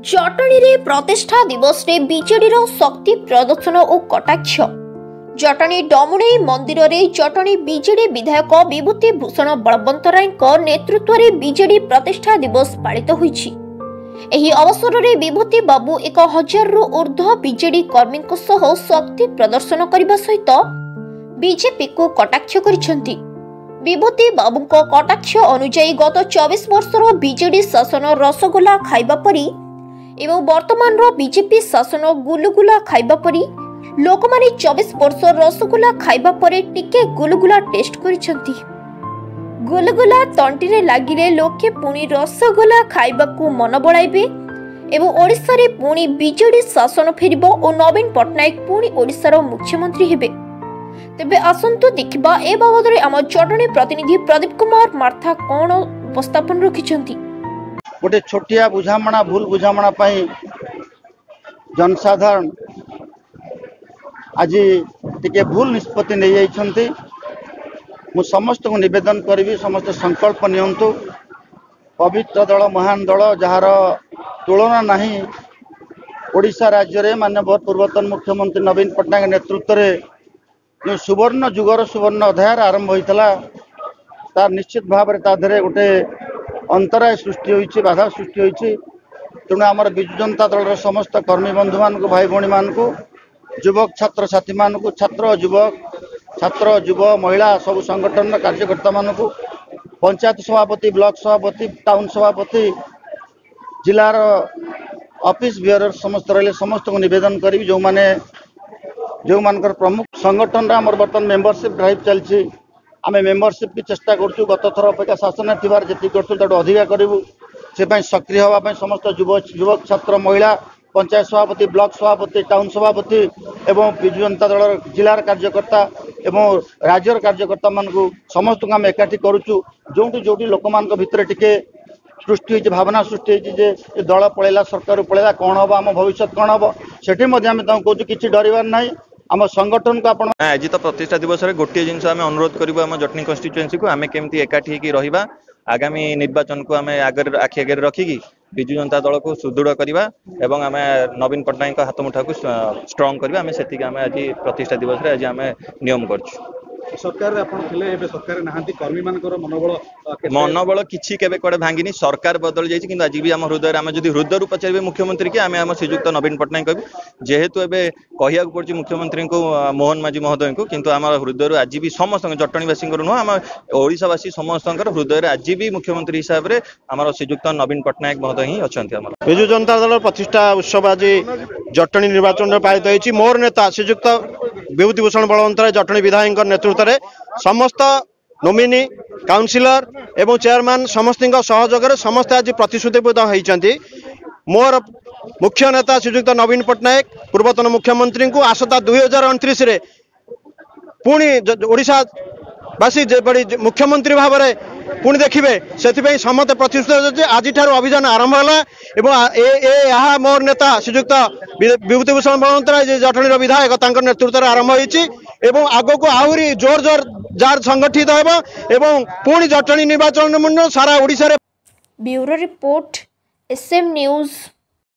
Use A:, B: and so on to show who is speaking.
A: जटणी रे प्रतिष्ठा दिवस रे बीजेडी रो शक्ति प्रदर्शन और कटाक्ष। जटणी डमुणई मंदिर रे जटणी बीजेडी विधायक विभूति भूषण बलवंतराय नेतृत्व रे बीजेडी प्रतिष्ठा दिवस पालित होईछि। एही अवसर रे विभूति बाबू 1000 रु ऊर्ध्व बीजेडी कर्मी सह शक्ति प्रदर्शन करने सहित बीजेपी को कटाक्ष करिसेंति। विभूति बाबू कटाक्ष अनुଯାयी गत 24 वर्षर बीजेडी शासन रसगोला खाइबा परी एवं वर्तमान बीजेपी शासन गुलुगुला खाइबा परी लोक माने 24 वर्ष रसगोला खाइबा परे टिके गुलुगुला टेस्ट करिसेंति। गुलुगुला तंटीरे लागिले लोके पुणी रसगोला खाइबा को मन बळाइबे एवं ओडिशा रे पुणी बीजेडी शासन फेरिबो और नवीन पटनायक पुणी ओडिशार मुख्यमंत्री हेबे। तेबे आसंतु देखिबा ए बाबद रे आम जटणी प्रतिनिधि प्रदीप कुमार मार्था कोन उपस्थापन रखिछंती।
B: गोटे छोटिया बुझामणा भूल बुझामणा पाई जनसाधारण आज टिके भूल निष्पत्ति नहीं जाइछंती। मु समस्त को निवेदन करी समस्त संकल्प नियंतु। पवित्र दल महान दल जार तुलना नहीं ओडिशा राज्य रे माननीय पूर्वतन मुख्यमंत्री नवीन पटनायक नेतृत्व रे जो सुवर्ण जुगर सुवर्ण अध्याय आरंभ होता तार निश्चित भाव में ताधरे गोटे अंतराय सृष्टि होती बाधा सृष्टि होती। तेणु आम विजु जनता दल समस्त कर्मी बंधु मान भाई भौणी मान युवक छात्र साथी मान छात्र युवक छात्र युव महिला सब संगठन कार्यकर्ता मान पंचायत सभापति ब्लॉक सभापति टाउन सभापति जिलार ऑफिस बियर समस्त रही समस्त को निवेदन करी जो माने जो मानकर प्रमुख संगठन आमर बर्तमान मेंबरशिप ड्राइव चलती आम मेंबरशिप की चेष्टा करूँ। गत थर अपेक्षा शासन थी जी करूँ अधिका करूँ से सक्रिय होगापी समस्त युवक छात्र महिला पंचायत सभापति ब्लॉक सभापति टाउन सभापति एवं विजु जनता दल जिलार कार्यकर्ता एवं राज्यर कार्यकर्ता मान समस्त को आम एकाठी करुचु। जो लोक मान भितर टिके सृष्टि भावना सृष्टि जे दल पलैला सरकार पलैला कौन हम आम भविष्य कौन हम से कहूँ कि डरबार ना आम संगठन को आप
C: आज तो प्रतिष्ठा दिवस में गोटे जिन आम अनुरोध करूँ आम जटनी कन्स्टिट्युएंसी को आम केमती एकाठी रहिबा आगामी निर्वाचन को आम आगे आखि आगे रखिकी विजु जनता दल को सुदृढ़ करवा एवं आम नवीन पटनायक हाथ मुठा को स्ट्रंग करवा आम से आज प्रतिष्ठा दिवस आज आम नियम कर
D: सरकार सरकार नहांती कर्मी मानकर
C: मनोबल किसी केबे कोडे भांगिनी सरकार बदल जाइछि किंतु आज भी आम हृदय आम जदि हृदय पचारे मुख्यमंत्री की आम आम श्रीजुक्त नवीन पटनायक कहबू जेहेतु एबे कहिया पड़छि मुख्यमंत्री को मोहन माझी महोदय को किंतु आम हृदय आज भी समस्त जटणीवासी नुह आम ओडिशावासी समस्त हृदय आज भी मुख्यमंत्री हिसाब से आम श्रीजुक्त नवीन पटनायक महोदय ही अच्छा।
E: विजु जनता दल प्रतिष्ठा उत्सव आज जटणी निर्वाचन पालित होती। मोर नेता श्रीजुक्त विभूति भूषण बलवंतराय जटणी विधायक नेतृत्व में समस्त नोमिनी काउंसिलर एवं चेयरमैन समस्त सहयोग समस्त आज प्रतिश्रुतिबद्ध होती। मोर मुख्य नेता श्रीजुक्त नवीन पटनायक पूर्वतन मुख्यमंत्री को आसता 2029 रे पुणी ओडिशावासी जेबड़ी मुख्यमंत्री भाव में पुणी देखिए से समस्त प्रतिश्रुत आज अभियान आरंभ है। मोर नेता श्रीजुक्त विभूति भूषण बलवंतराय जटणी विधायक नेतृत्व आरंभ होती आग को आहरी जोर जोर जार संगठित एवं पुणी जटणी निर्वाचन सारा ओडिशा रे।
A: Bureau report SM news.